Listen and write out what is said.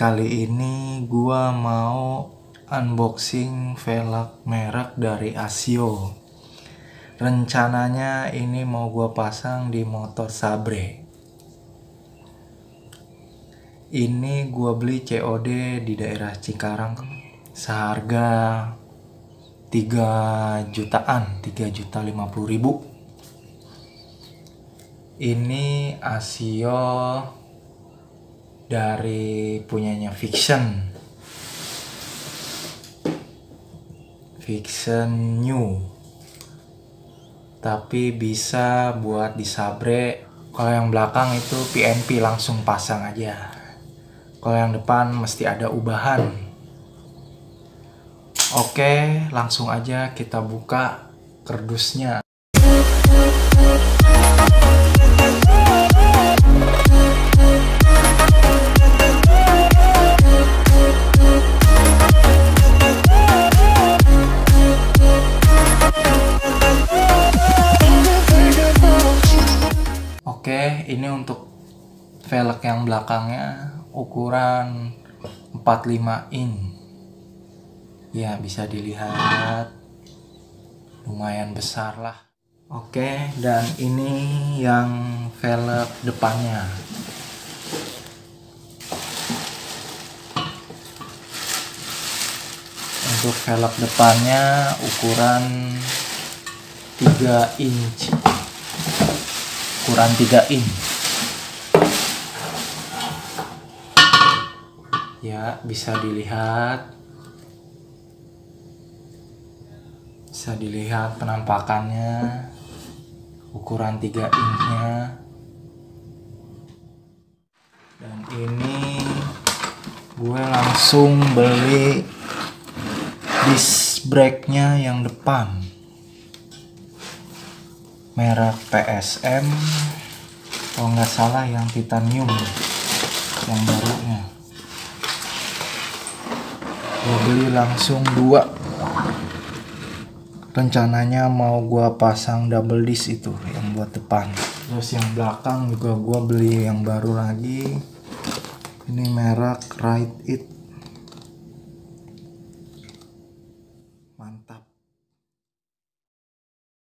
Kali ini gua mau unboxing velg merek dari ASIO. Rencananya ini mau gua pasang di motor Sabre. Ini gua beli COD di daerah Cikarang seharga 3 jutaan, 3.050.000. Ini ASIO dari punyanya Vixion New, tapi bisa buat di Sabre. Kalau yang belakang itu PNP, langsung pasang aja. Kalau yang depan mesti ada ubahan. Oke, langsung aja kita buka kardusnya. Oke, ini untuk velg yang belakangnya ukuran 45 in. Ya, bisa dilihat lumayan besar lah. Oke, dan ini yang velg depannya. Untuk velg depannya ukuran 3 inch. Ukuran 3 in. Ya, bisa dilihat penampakannya, ukuran 3 inchnya. Dan ini gue langsung beli disc brake-nya yang depan, merek PSM, kalau nggak salah yang titanium, yang barunya. Gue beli langsung 2. Rencananya mau gue pasang double disc itu yang buat depan. Terus yang belakang juga gue beli yang baru lagi. Ini merek Ride It.